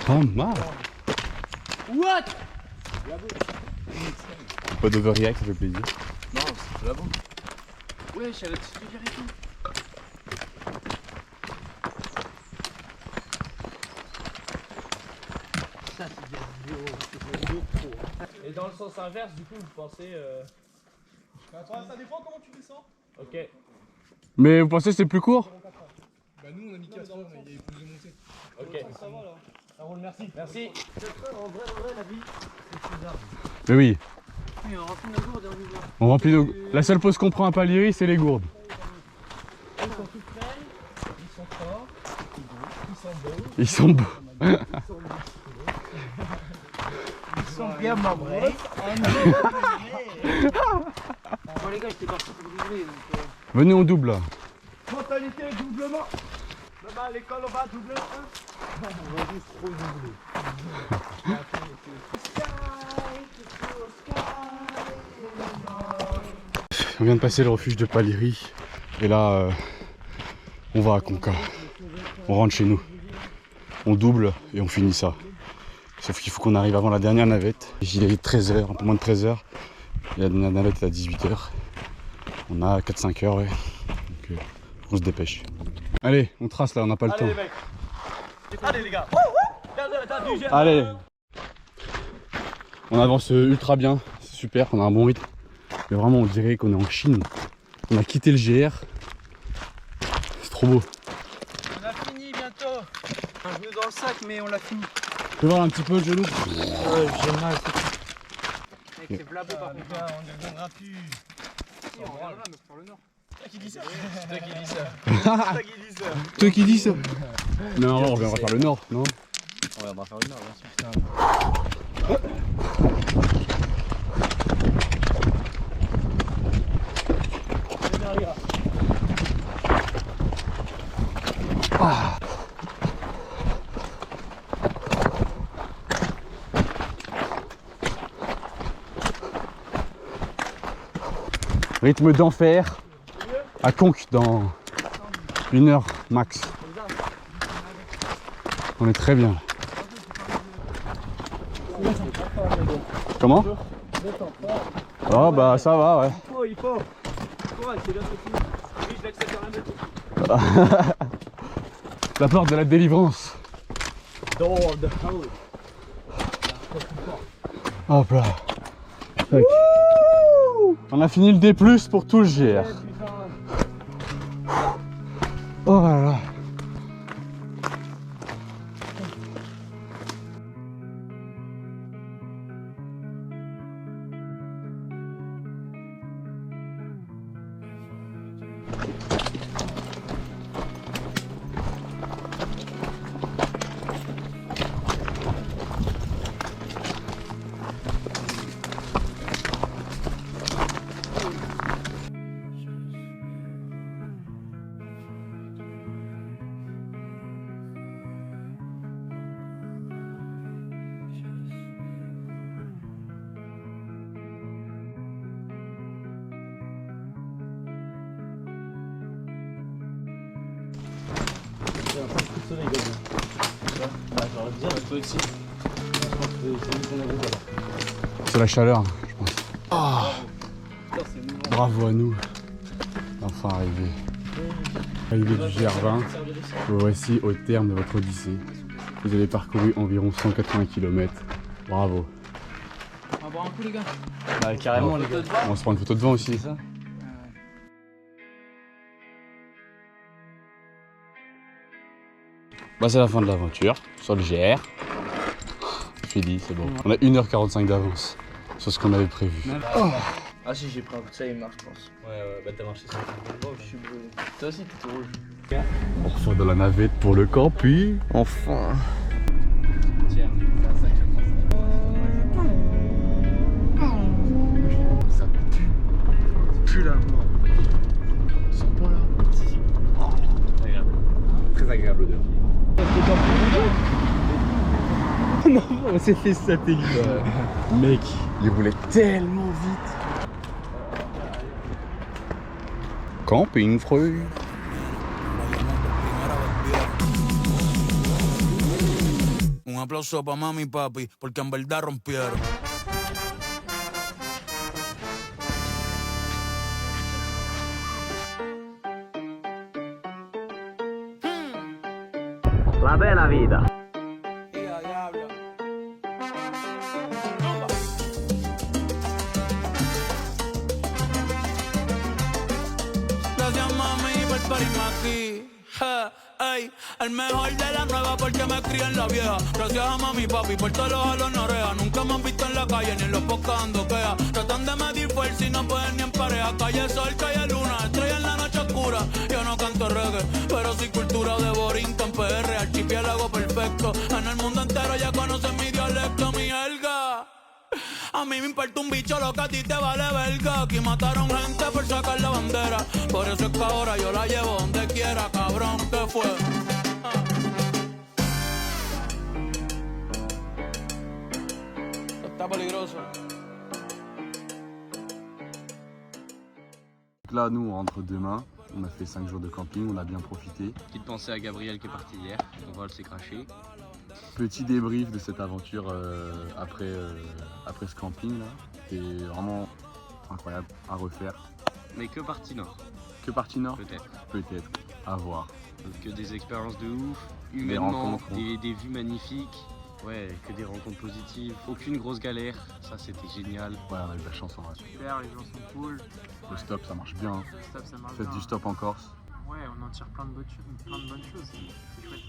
Pas mal. What? Pas d'overreact, ça fait plaisir. Non, c'est la bombe. Ouais, j'ai la petite rivière et tout. Ça, c'est des vidéos pro. Et dans le sens inverse, du coup, vous pensez. Ça dépend comment tu descends. Ok. Mais vous pensez que c'est plus court? Bah nous on a mis 4 heures, mais il y avait plus de montée. Ok. Ça va là. Ça roule, merci. Merci. En vrai, la vie, c'est faisable. Mais oui, Oui, on remplit nos gourdes et on y va. on remplit nos... La seule pause qu'on prend à Palieri, c'est les gourdes. Ils sont tout prêts, ils sont forts, ils sont beaux, Ils sont beaux. ils sont bien membrés. Bon les gars, j'étais parti pour doubler donc... Venez, on double là. Mentalité doublement. Demain à l'école on va doubler. On va juste trop doubler. On vient de passer le refuge de Palieri. Et là, on va à Conca. On rentre chez nous. On double et on finit ça. Sauf qu'il faut qu'on arrive avant la dernière navette. Il est 13h, un peu moins de 13h. Et la dernière navette est à 18h. On a 4-5 heures, ouais. Donc on se dépêche. Allez, on trace là, on n'a pas le temps. Allez les gars. Allez. On avance ultra bien, c'est super, on a un bon rythme. Mais vraiment on dirait qu'on est en Chine. On a quitté le GR. C'est trop beau. On a fini bientôt. Un genou dans le sac mais on l'a fini. Tu peux voir un petit peu le genou? Ouais, j'ai mal. Avec ces blabos par contre. Les gars, on ne reviendra plus. Si, on reviendra, mais pour le nord. Toi qui dis ça. Toi qui dis ça. Toi qui dis ça. Toi qui dis ça? Non, on reviendra par le nord, non? On reviendra faire une heure, bien sûr. Rythme d'enfer à Conques dans 1 heure max. On est très bien. Comment? Oh bah ça va, ouais. Il faut. Courage, c'est bien ce vive l'accélérateur. La porte de la délivrance. Door the house. Hop là. Tac. On a fini le D+, pour tout le GR. Oh là là. C'est la chaleur, je pense. Ah, bravo à nous. Enfin arrivé. Arrivé du GR20. Vous voici au terme de votre odyssée. Vous avez parcouru environ 180 km. Bravo. On va boire un coup les gars. Bah carrément les gars. On va se prendre une photo devant aussi. Ça. Bah c'est la fin de l'aventure sur le GR. Fini, c'est bon. On a 1h45 d'avance sur ce qu'on avait prévu. Ah si, j'ai pris un coup de ça, il marche, je pense. Ouais, bah t'as marché ça. Oh, je suis brûlé. Toi aussi, t'es tout rouge. On ressort de la navette pour le camping. Enfin. Tiens, c'est un sacré Ça pue la mort. Ils sont pas là. Très agréable odeur. Non, on s'est fait satellite. Mec, il roulait tellement vite. Camping fruit. Un aplauso pa' mami y papi, porque en verdad rompieron. La bella vida. Gracias mami por parirme aquí. Ey, el mejor de la nueva porque me crié en la vieja. Gracias a mami y papi por todos los jalos en oreja. Nunca me han visto en la calle ni en los podcasts dando queja. Tratan de medir fuerza y no pueden ni en pareja. Calle sol, calle luna, estrella en la noche oscura. Yo no canto reggae, pero sí cultura de Borinquen, PR, archipiélago perfecto. En el mundo entero ya conocen mi dialecto, mi jerga. A mí me importa un bicho lo que a ti te vale verga. Aquí mataron gente por sacar la bandera. Por eso es que ahora yo la llevo donde quiera, cabrón, ¿qué fue? Está peligroso. Là, nous, on rentre demain. On a fait 5 jours de camping, on a bien profité. Petite pensée à Gabriel qui est parti hier. Son vol s'est craché. Petit débrief de cette aventure après ce camping là. C'était vraiment incroyable à refaire. Mais que partie nord. Que partie nord? Peut-être. Peut-être, à voir. Que des expériences de ouf, Des humainement, rencontres. des vues magnifiques. Ouais, que des rencontres positives. Aucune grosse galère, ça c'était génial. Ouais, on a eu de la chance en vrai. Super, les gens sont cool. Le stop, ça marche bien. Stop, ça marche Faites bien. du stop en Corse. Ouais, on en tire plein de bonnes choses. C'est chouette.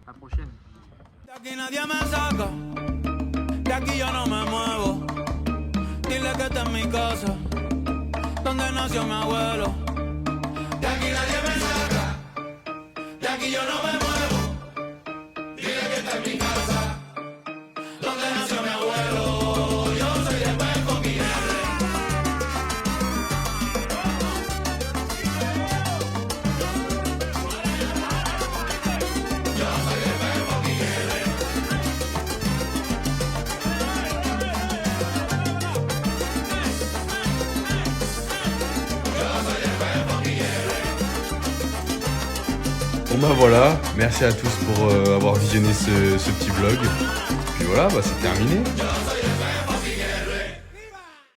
À la prochaine. De aquí nadie me saca, de aquí yo no me muevo. Dile que esta es mi casa, donde nació mi abuelo. De aquí nadie me saca, de aquí yo no me muevo. Dile que esta es mi casa, donde nació mi abuelo. Yo soy de Peco Quiere. Yo soy de Peco Quiere. Bon bah voilà, merci à tous pour avoir visionné ce petit vlog. Puis voilà, bah c'est terminé.